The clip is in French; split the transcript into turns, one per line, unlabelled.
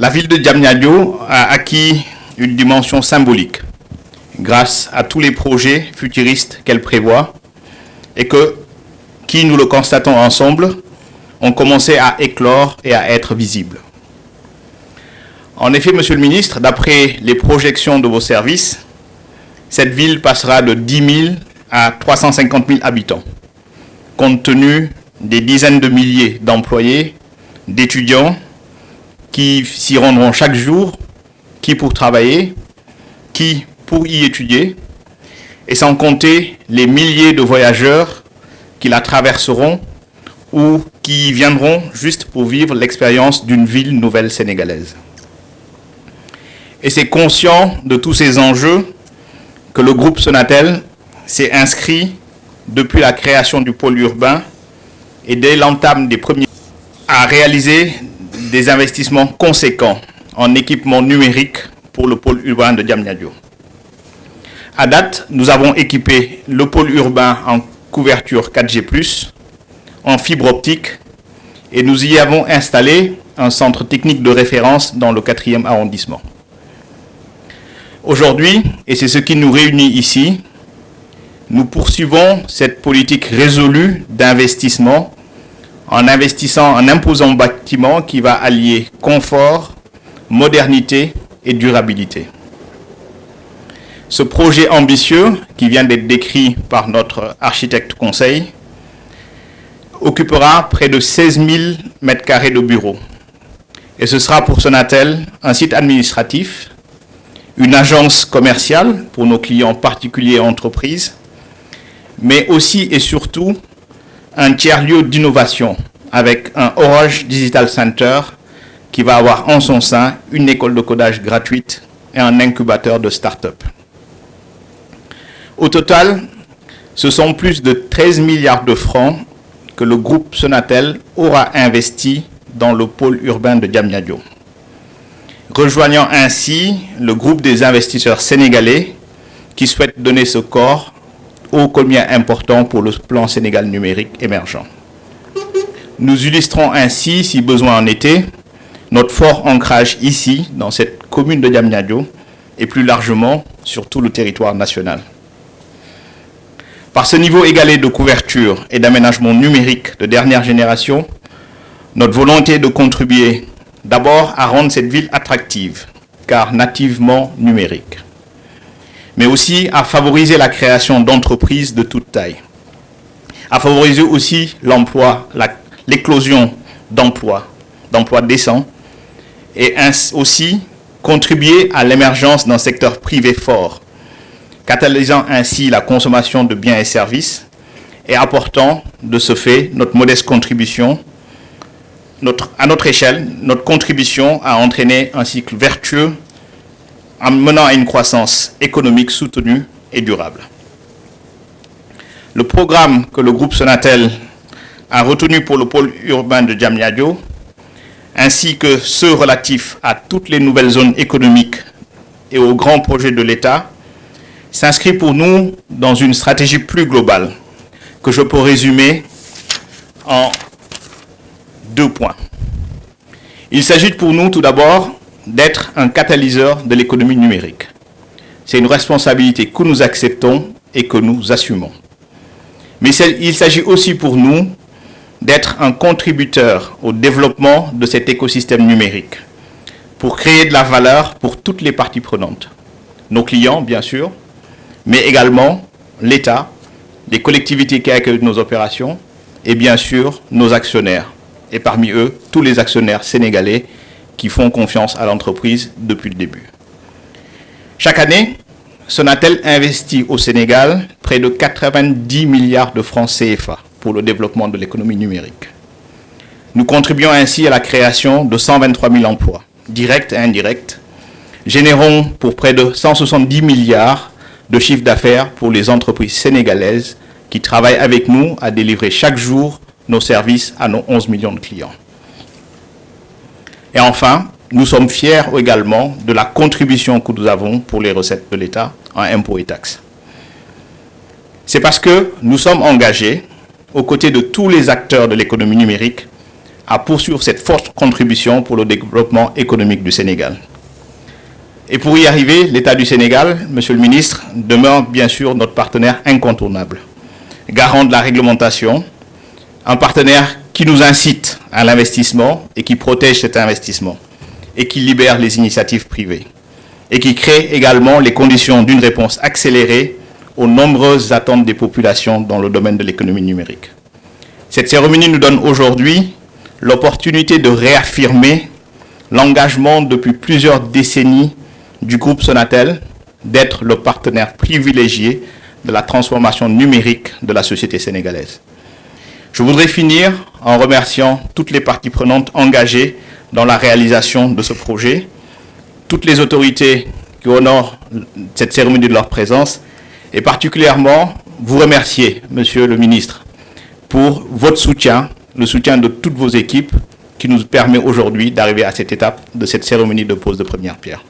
La ville de Diamniadio a acquis une dimension symbolique grâce à tous les projets futuristes qu'elle prévoit et qui, nous le constatons ensemble, ont commencé à éclore et à être visibles. En effet, Monsieur le Ministre, d'après les projections de vos services, cette ville passera de 10 000 à 350 000 habitants, compte tenu des dizaines de milliers d'employés, d'étudiants qui s'y rendront chaque jour, qui pour travailler, qui pour y étudier, et sans compter les milliers de voyageurs qui la traverseront ou qui y viendront juste pour vivre l'expérience d'une ville nouvelle sénégalaise. Et c'est conscient de tous ces enjeux que le groupe Sonatel s'est inscrit depuis la création du pôle urbain et dès l'entame des premiers à réaliser des investissements conséquents en équipement numérique pour le pôle urbain de Diamniadio. À date, nous avons équipé le pôle urbain en couverture 4G+, en fibre optique, et nous y avons installé un centre technique de référence dans le 4e arrondissement. Aujourd'hui, et c'est ce qui nous réunit ici, nous poursuivons cette politique résolue d'investissement en investissant en imposant un bâtiment qui va allier confort, modernité et durabilité. Ce projet ambitieux, qui vient d'être décrit par notre architecte conseil, occupera près de 16 000 m² de bureaux. Et ce sera pour Sonatel un site administratif, une agence commerciale pour nos clients particuliers et entreprises, mais aussi et surtout un tiers-lieu d'innovation avec un Orange Digital Center qui va avoir en son sein une école de codage gratuite et un incubateur de start-up. Au total, ce sont plus de 13 milliards de francs que le groupe Sonatel aura investi dans le pôle urbain de Diamniadio, rejoignant ainsi le groupe des investisseurs sénégalais qui souhaitent donner ce corps ô combien important pour le plan Sénégal numérique émergent. Nous illustrons ainsi, si besoin en était, notre fort ancrage ici, dans cette commune de Diamniadio, et plus largement sur tout le territoire national. Par ce niveau égalé de couverture et d'aménagement numérique de dernière génération, notre volonté de contribuer d'abord à rendre cette ville attractive, car nativement numérique, mais aussi à favoriser la création d'entreprises de toute taille, à favoriser aussi l'emploi, l'éclosion d'emplois décents, et aussi contribuer à l'émergence d'un secteur privé fort, catalysant ainsi la consommation de biens et services et apportant de ce fait notre modeste contribution, à notre échelle, notre contribution à entraîner un cycle vertueux en menant à une croissance économique soutenue et durable. Le programme que le groupe Sonatel a retenu pour le pôle urbain de Diamniadio, ainsi que ceux relatifs à toutes les nouvelles zones économiques et aux grands projets de l'État, s'inscrit pour nous dans une stratégie plus globale que je peux résumer en 2 points. Il s'agit pour nous tout d'abord d'être un catalyseur de l'économie numérique. C'est une responsabilité que nous acceptons et que nous assumons. Mais il s'agit aussi pour nous d'être un contributeur au développement de cet écosystème numérique pour créer de la valeur pour toutes les parties prenantes. Nos clients, bien sûr, mais également l'État, les collectivités qui accueillent nos opérations et bien sûr nos actionnaires. Et parmi eux, tous les actionnaires sénégalais qui font confiance à l'entreprise depuis le début. Chaque année, Sonatel investit au Sénégal près de 90 milliards de francs CFA pour le développement de l'économie numérique. Nous contribuons ainsi à la création de 123 000 emplois, directs et indirects, générant pour près de 170 milliards de chiffre d'affaires pour les entreprises sénégalaises qui travaillent avec nous à délivrer chaque jour nos services à nos 11 millions de clients. Et enfin, nous sommes fiers également de la contribution que nous avons pour les recettes de l'État en impôts et taxes. C'est parce que nous sommes engagés, aux côtés de tous les acteurs de l'économie numérique, à poursuivre cette forte contribution pour le développement économique du Sénégal. Et pour y arriver, l'État du Sénégal, Monsieur le Ministre, demeure bien sûr notre partenaire incontournable, garant de la réglementation, un partenaire qui nous incite à l'investissement et qui protège cet investissement et qui libère les initiatives privées et qui crée également les conditions d'une réponse accélérée aux nombreuses attentes des populations dans le domaine de l'économie numérique. Cette cérémonie nous donne aujourd'hui l'opportunité de réaffirmer l'engagement depuis plusieurs décennies du groupe Sonatel d'être le partenaire privilégié de la transformation numérique de la société sénégalaise. Je voudrais finir en remerciant toutes les parties prenantes engagées dans la réalisation de ce projet, toutes les autorités qui honorent cette cérémonie de leur présence, et particulièrement vous remercier, Monsieur le Ministre, pour votre soutien, le soutien de toutes vos équipes qui nous permet aujourd'hui d'arriver à cette étape de cette cérémonie de pose de première pierre.